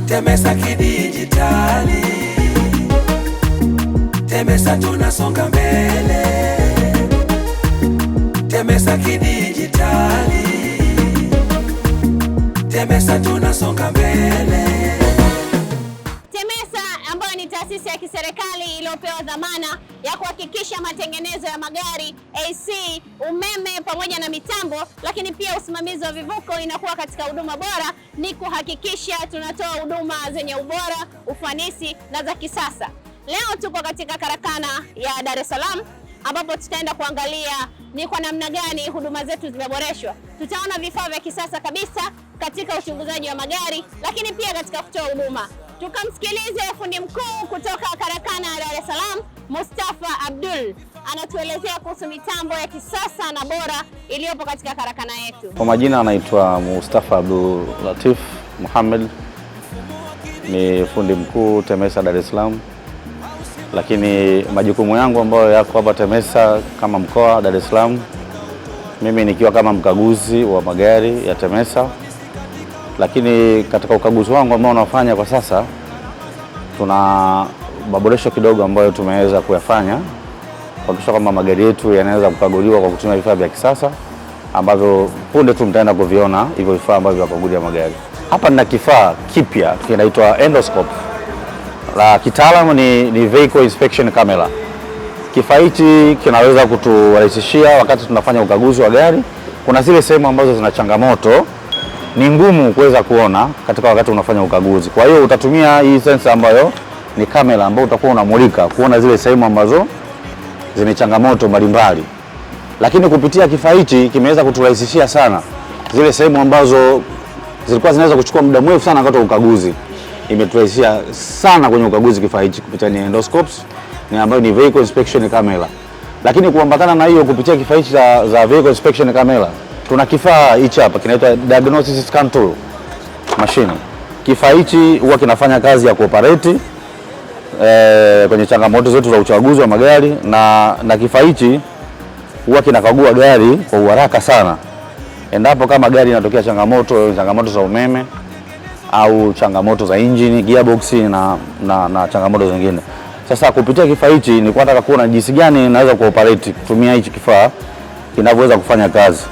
Temesa kidijitali, Temesa tunasonga mbele. Temesa kidijitali, Temesa tunasonga mbele. Temesa ambayo ni taasisi ya kiserikali iliyopewa dhamana ya kuhakikisha matengenezo ya magari, AC, umeme pamoja na mitambo, lakini pia usimamizi wa vivuko inakuwa katika huduma bora, ni kuhakikisha tunatoa huduma zenye ubora, ufanisi na za kisasa. Leo tuko katika karakana ya Dar es Salaam ambapo tutaenda kuangalia ni kwa namna gani huduma zetu zimeboreshwa. Tutaona vifaa vya kisasa kabisa katika uchunguzaji wa magari, lakini pia katika kutoa huduma. Tukamsikilize fundi mkuu kutoka karakana ya Dar es Salaam, Mustafa Abdul, anatuelezea kuhusu mitambo ya kisasa na bora iliyopo katika karakana yetu. Kwa majina anaitwa Mustafa Abdul Latif Muhammad, ni fundi mkuu Temesa Dar es Salaam. Lakini majukumu yangu ambayo yako hapa Temesa kama mkoa Dar es Salaam, mimi nikiwa kama mkaguzi wa magari ya Temesa. Lakini katika ukaguzi wangu ambao unafanya kwa sasa, tuna maboresho kidogo ambayo tumeweza kuyafanya kuhakikisha kwamba magari yetu yanaweza kukaguliwa kwa kutumia vifaa vya kisasa ambavyo punde tu mtaenda kuviona hivyo vifaa ambavyo vya kukagulia magari. Hapa nina kifaa kipya kinaitwa endoscope. La kitaalamu ni vehicle inspection camera. Kifaa hichi kinaweza kuturahisishia wakati tunafanya ukaguzi wa gari. Kuna zile sehemu ambazo zina changamoto, ni ngumu kuweza kuona katika wakati unafanya ukaguzi. Kwa hiyo utatumia hii sensor ambayo ni kamera ambayo utakuwa unamulika kuona zile sehemu ambazo zina changamoto mbalimbali. Lakini kupitia kifaa hichi kimeweza kuturahisishia sana zile sehemu ambazo zilikuwa zinaweza kuchukua muda mrefu sana wakati wa ukaguzi. Imeturahisishia sana kwenye ukaguzi kifaa hichi kupitia ni endoscopes, ni ambayo ni vehicle inspection camera. Lakini kuambatana na hiyo, kupitia kifaa hichi za vehicle inspection camera, tuna kifaa hichi hapa kinaitwa diagnostic scan tool machine. Kifaa hichi huwa kinafanya kazi ya kuoperate kwenye changamoto zetu za uchaguzi wa magari, na kifaa hichi huwa kinakagua gari kwa uharaka sana endapo kama gari inatokea changamoto za umeme au changamoto za engine, gearbox na changamoto zingine. Sasa kupitia kifaa hichi nilikuwa nataka kuona jinsi gani naweza kuoperate kutumia hichi kifaa kinavyoweza kufanya kazi,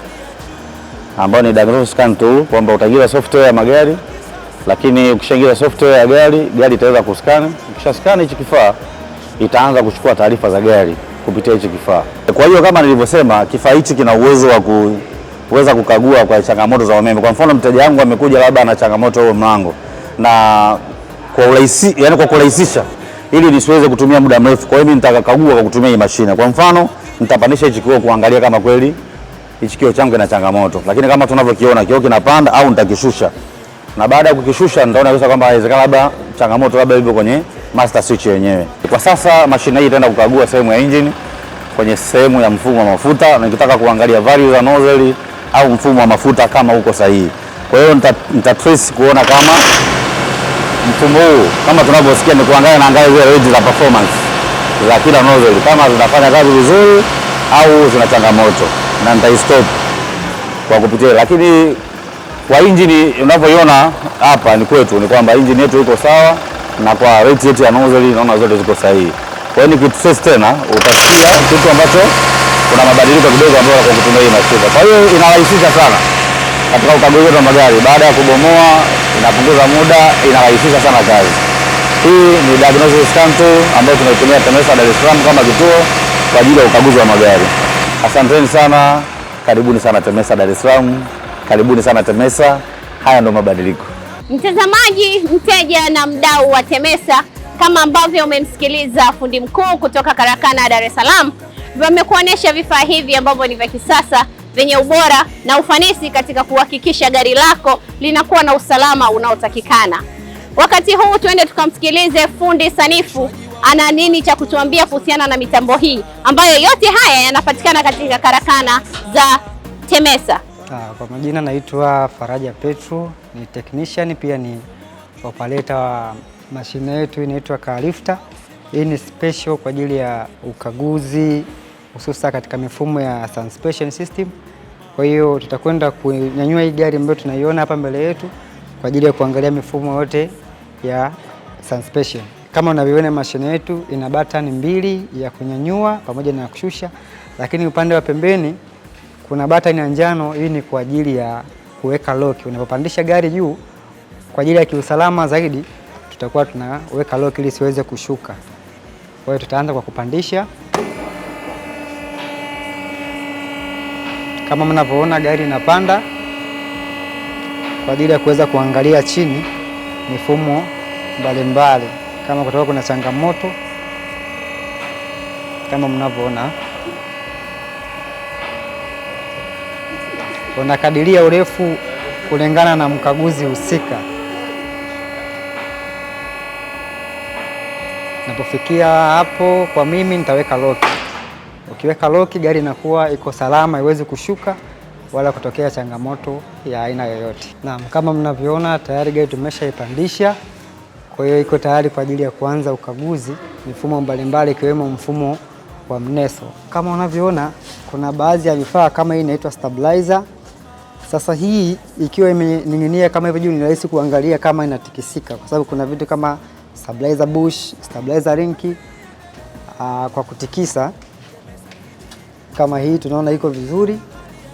ambayo ni diagnostic scan tool, kwamba utaingiza software ya magari, lakini ukishaingiza software ya gari itaweza kuscan. Ukisha scan hichi kifaa itaanza kuchukua taarifa za gari kupitia hichi kifaa. Kwa hiyo kama nilivyosema, kifaa hichi kina uwezo wa kuweza kukagua kwa changamoto za umeme. Kwa mfano mteja wangu amekuja labda ana changamoto huo mlango, na kwa kurahisisha ili nisiweze kutumia muda mrefu, kwa hiyo mimi nitakagua kwa kutumia hii mashine. Kwa mfano nitapandisha hichi kioo kuangalia kama kweli hichi kioo changu kina changamoto, lakini kama tunavyokiona kioo kinapanda, au nitakishusha, na baada ya kukishusha nitaona kabisa kwamba inawezekana labda changamoto labda ipo kwenye master switch yenyewe. Kwa sasa mashine hii itaenda kukagua sehemu ya engine, kwenye sehemu ya mfumo wa mafuta, na nikitaka kuangalia value za nozzle au mfumo wa mafuta kama uko sahihi. Kwa hiyo nita trace kuona kama mfumo huu, kama tunavyosikia, ni naangalia zile rates za performance za kila nozzle kama zinafanya kazi vizuri au zina changamoto, na nitaistop kwa kupitia. Lakini kwa engine unavyoiona hapa ni kwetu, ni kwamba engine yetu iko sawa, na kwa rate yetu ya nozzle naona zote ziko sahihi. Kwa hiyo nikitrace tena utasikia kitu ambacho kuna mabadiliko kidogo ambayo kwa kutumia hii mashine. Kwa hiyo inarahisisha sana katika ukaguzi wa magari. Baada ya kubomoa, inapunguza muda, inarahisisha sana kazi. Hii ni diagnostic scan tool ambayo tunaitumia Temesa Dar es Salaam kama kituo kwa ajili ya ukaguzi wa magari. Asanteni sana, karibuni sana Temesa Dar es Salaam, karibuni sana Temesa. Haya ndio mabadiliko. Mtazamaji, mteja na mdau wa Temesa, kama ambavyo umemsikiliza fundi mkuu kutoka karakana ya Dar es Salaam, wamekuonesha vifaa hivi ambavyo ni vya kisasa, vyenye ubora na ufanisi katika kuhakikisha gari lako linakuwa na usalama unaotakikana. Wakati huu tuende tukamsikilize fundi sanifu ana nini cha kutuambia kuhusiana na mitambo hii, ambayo yote haya yanapatikana katika karakana za Temesa. Kwa majina naitwa Faraja Petro, ni technician pia ni operator wa mashine yetu inaitwa car lifter. Hii ni special kwa ajili ya ukaguzi hususa katika mifumo ya suspension system. Kwa hiyo tutakwenda kunyanyua hii gari ambayo tunaiona hapa mbele yetu kwa ajili ya kuangalia mifumo yote ya suspension. Kama unavyoona mashine yetu ina button mbili ya kunyanyua pamoja na kushusha, lakini upande wa pembeni kuna button ya njano. Hii ni kwa ajili ya kuweka lock. Unapopandisha gari juu, kwa ajili ya kiusalama zaidi, tutakuwa tunaweka lock ili siweze kushuka. Kwa hiyo tutaanza kwa kupandisha. Kama mnavyoona gari inapanda kwa ajili ya kuweza kuangalia chini mifumo mbalimbali kama kutoka kuna changamoto. Kama mnavyoona unakadiria urefu kulingana na mkaguzi husika. Napofikia hapo kwa mimi nitaweka lock. Ukiweka lock gari inakuwa iko salama, haiwezi kushuka wala kutokea changamoto ya aina yoyote. Naam, kama mnavyoona tayari gari tumeshaipandisha. Kwa hiyo iko tayari kwa ajili ya kuanza ukaguzi mifumo mbalimbali ikiwemo mfumo wa mneso. Kama unavyoona kuna baadhi ya vifaa kama hii inaitwa stabilizer. Sasa hii ikiwa imening'inia kama hivi juu ni rahisi kuangalia kama inatikisika, kwa sababu kuna vitu kama stabilizer bush, stabilizer rinki. Kwa kutikisa kama hii tunaona iko vizuri,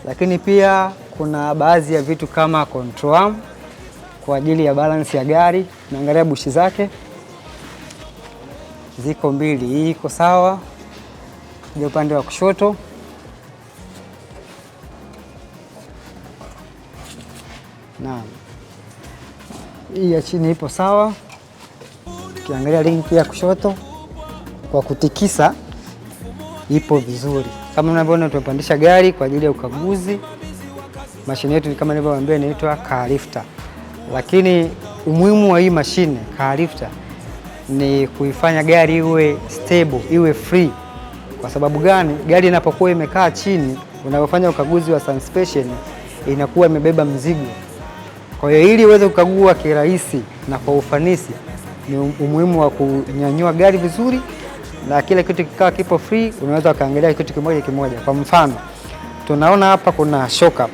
lakini pia kuna baadhi ya vitu kama control arm kwa ajili ya balance ya gari. Naangalia bushi zake ziko mbili, hii iko sawa ndio upande wa kushoto. Naam, hii ya chini ipo sawa. Ukiangalia link ya kushoto kwa kutikisa ipo vizuri. Kama mnavyoona tumepandisha gari kwa ajili ya ukaguzi. Mashine yetu kama nilivyowaambia inaitwa car lifter. Lakini umuhimu wa hii mashine car lifter ni kuifanya gari iwe stable, iwe free. Kwa sababu gani? Gari inapokuwa imekaa chini, unapofanya ukaguzi wa suspension inakuwa imebeba mzigo. Kwa hiyo ili uweze kukagua kirahisi na kwa ufanisi, ni umuhimu wa kunyanyua gari vizuri na kila kitu kikawa kipo free. Unaweza kaangalia kitu kimoja kimoja. Kwa mfano, tunaona hapa kuna shock up.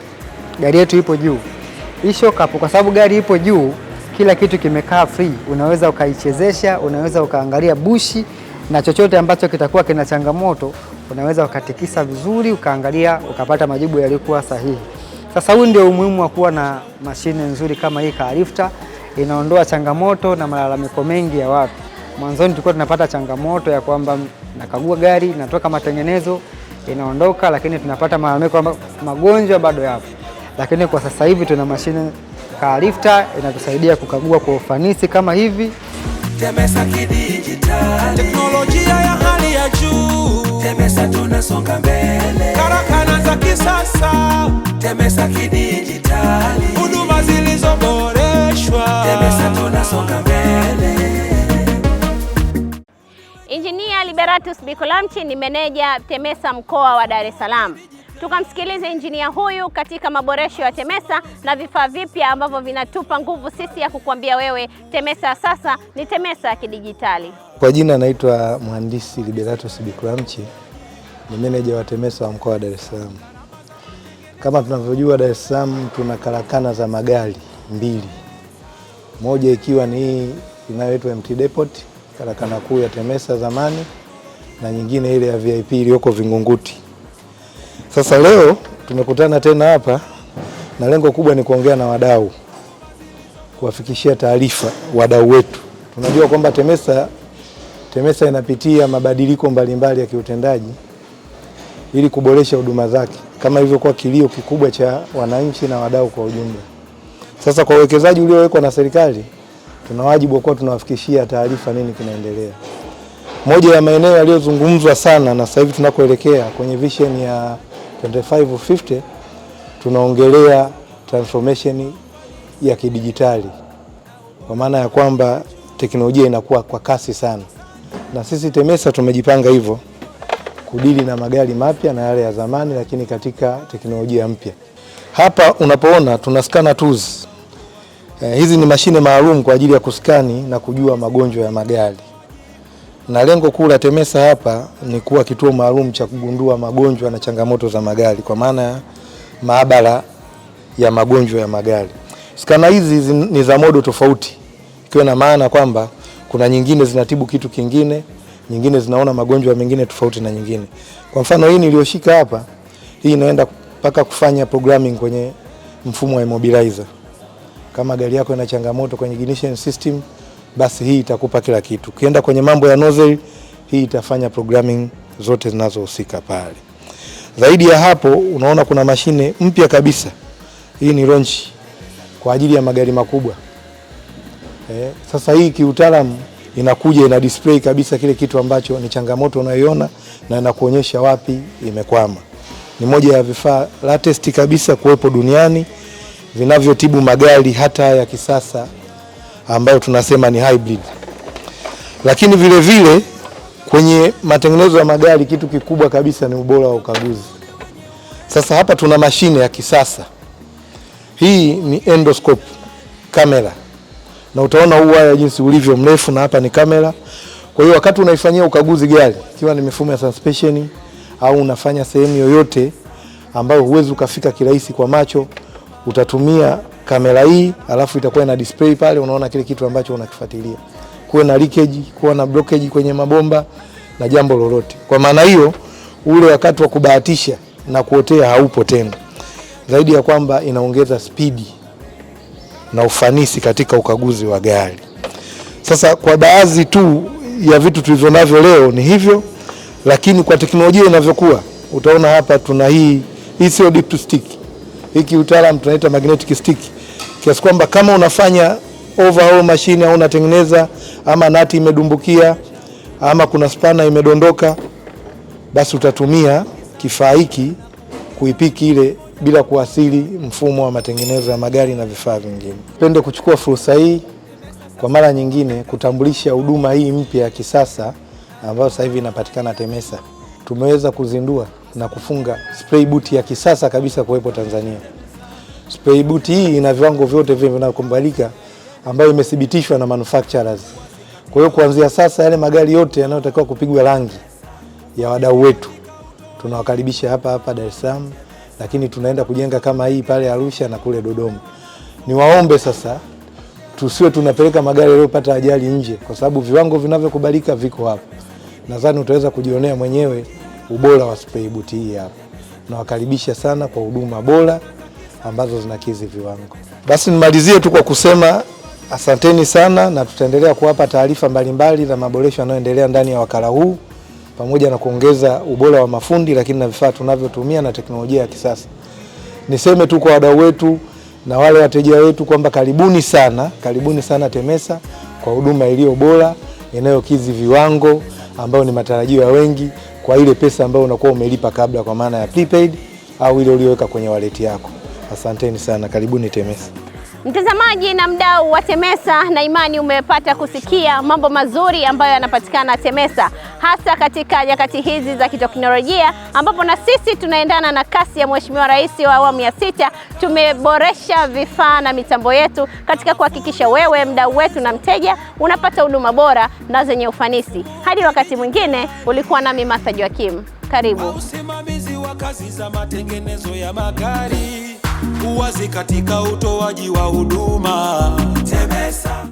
Gari yetu ipo juu. Hii shock up kwa sababu gari ipo juu, kila kitu kimekaa free. Unaweza ukaichezesha, unaweza ukaangalia bushi na chochote ambacho kitakuwa kina changamoto, unaweza ukatikisa vizuri, ukaangalia, ukapata majibu yalikuwa sahihi. Sasa huu ndio umuhimu wa kuwa na mashine nzuri kama hii car lifter. Inaondoa changamoto na malalamiko mengi ya watu. Mwanzoni tulikuwa tunapata changamoto ya kwamba nakagua gari, natoka matengenezo, inaondoka, lakini tunapata malalamiko kwamba magonjwa bado yapo. Lakini kwa sasa hivi tuna mashine car lifter inatusaidia kukagua kwa ufanisi kama hivi. Temesa kidijitali, teknolojia ya hali ya juu. Temesa tunasonga mbele, Karakana za kisasa. Temesa kidijitali, Huduma zilizoboreshwa. Temesa tunasonga mbele. Injinia Liberatus Bikolamchi ni meneja TEMESA mkoa wa Dar es Salaam. Tukamsikilize injinia huyu katika maboresho ya TEMESA na vifaa vipya ambavyo vinatupa nguvu sisi ya kukuambia wewe TEMESA sasa ni TEMESA kidijitali. Kwa jina naitwa Mhandisi Liberatus Bikolamchi, ni meneja wa TEMESA wa mkoa wa Dar es Salaam. Kama tunavyojua Dar es Salaam tuna karakana za magari mbili. Moja ikiwa ni hii inayoitwa MT Depot, karakana kuu ya TEMESA zamani, na nyingine ile ya VIP iliyoko Vingunguti. Sasa leo tumekutana tena hapa na lengo kubwa ni kuongea na wadau, kuwafikishia taarifa wadau wetu. Tunajua kwamba TEMESA inapitia mabadiliko mbalimbali ya kiutendaji ili kuboresha huduma zake, kama hivyo kwa kilio kikubwa cha wananchi na wadau kwa ujumla. Sasa kwa uwekezaji uliowekwa na serikali, tuna wajibu wa kuwa tunawafikishia taarifa nini kinaendelea. Moja ya maeneo yaliyozungumzwa sana na sasa hivi tunakoelekea kwenye vision ya 2550, tunaongelea transformation ya kidijitali, kwa maana ya kwamba teknolojia inakuwa kwa kasi sana, na sisi TEMESA tumejipanga hivyo kudili na magari mapya na yale ya zamani, lakini katika teknolojia mpya. Hapa unapoona tuna scanner tools. Hizi ni mashine maalum kwa ajili ya kuskani na kujua magonjwa ya magari. Na lengo kuu la TEMESA hapa ni kuwa kituo maalum cha kugundua magonjwa na changamoto za magari, kwa maana ya maabara ya magonjwa ya magari. Skana hizi ni za modo tofauti. ikiwa na maana kwamba kuna nyingine zinatibu kitu kingine, nyingine zinaona magonjwa mengine tofauti na nyingine. Kwa mfano hii niliyoshika hapa, hii inaenda mpaka kufanya programming kwenye mfumo wa immobilizer. Kama gari yako ina changamoto kwenye ignition system, basi hii itakupa kila kitu. Ukienda kwenye mambo ya nozzle, hii itafanya programming zote zinazohusika pale. Zaidi ya hapo, unaona kuna mashine mpya kabisa. Hii ni launch kwa ajili ya magari makubwa. Sasa hii kiutaalamu inakuja ina display kabisa kile kitu ambacho ni changamoto unayoiona na inakuonyesha wapi imekwama. Ni moja ya vifaa latest kabisa kuwepo duniani vinavyotibu magari hata ya kisasa ambayo tunasema ni hybrid. Lakini vile vile kwenye matengenezo ya magari kitu kikubwa kabisa ni ubora wa ukaguzi. Sasa hapa tuna mashine ya kisasa. Hii ni endoscope kamera. Na utaona huu waya jinsi ulivyo mrefu na hapa ni kamera. Kwa hiyo wakati unaifanyia ukaguzi gari, ikiwa ni mifumo ya suspension au unafanya sehemu yoyote ambayo huwezi ukafika kirahisi kwa macho, utatumia kamera hii, alafu itakuwa na display pale, unaona kile kitu ambacho unakifuatilia. Kuwe na leakage, kuwe na blockage kwenye mabomba na jambo lolote. Kwa maana hiyo ule wakati wa kubahatisha na kuotea haupo tena. Zaidi ya kwamba inaongeza spidi na ufanisi katika ukaguzi wa gari. Sasa kwa baadhi tu ya vitu tulivyo navyo leo ni hivyo, lakini kwa teknolojia inavyokuwa, utaona hapa tuna hii sio deep to stick. Hiki utaalamu tunaita magnetic stick. Kiasi kwamba kama unafanya overhaul machine au unatengeneza ama nati imedumbukia ama kuna spana imedondoka, basi utatumia kifaa hiki kuipiki ile bila kuathiri mfumo wa matengenezo ya magari na vifaa vingine. Napenda kuchukua fursa hii kwa mara nyingine kutambulisha huduma hii mpya ya kisasa ambayo sasa hivi inapatikana Temesa. Tumeweza kuzindua na kufunga spray boot ya kisasa kabisa kuwepo Tanzania. Spray boot hii ina viwango vyote vinavyokubalika ambayo imethibitishwa na manufacturers. Kwa hiyo kuanzia sasa yale magari yote yanayotakiwa kupigwa rangi ya wadau wetu tunawakaribisha hapa Dar es Salaam, lakini tunaenda kujenga kama hii pale Arusha na kule Dodoma. Niwaombe sasa tusiwe tunapeleka magari yaliyopata ajali nje, kwa sababu viwango vinavyokubalika viko hapa. Nadhani utaweza kujionea mwenyewe ubora wa spray boot hii hapa. Nawakaribisha sana kwa huduma bora ambazo zinakidhi viwango. Basi nimalizie tu kwa kusema asanteni sana, na tutaendelea kuwapa taarifa mbalimbali za maboresho yanayoendelea ndani ya wakala huu, pamoja na kuongeza ubora wa mafundi lakini na vifaa tunavyotumia na teknolojia ya kisasa. Niseme tu kwa wadau wetu na wale wateja wetu kwamba karibuni sana Temesa kwa huduma iliyo bora inayokidhi viwango ambayo ni matarajio ya wengi kwa ile pesa ambayo unakuwa umelipa kabla, kwa maana ya prepaid au ile uliyoweka kwenye wallet yako. Asanteni sana, karibuni Temesa. Mtazamaji na mdau wa Temesa, na imani umepata kusikia mambo mazuri ambayo yanapatikana Temesa, hasa katika nyakati hizi za kiteknolojia, ambapo na sisi tunaendana na kasi ya Mheshimiwa Rais wa awamu ya 6. Tumeboresha vifaa na mitambo yetu katika kuhakikisha wewe mdau wetu na mteja unapata huduma bora na zenye ufanisi. Hadi wakati mwingine, ulikuwa nami Martha Joakim. Karibu. Usimamizi wa kazi za matengenezo ya magari, uwazi katika utoaji wa huduma. Temesa.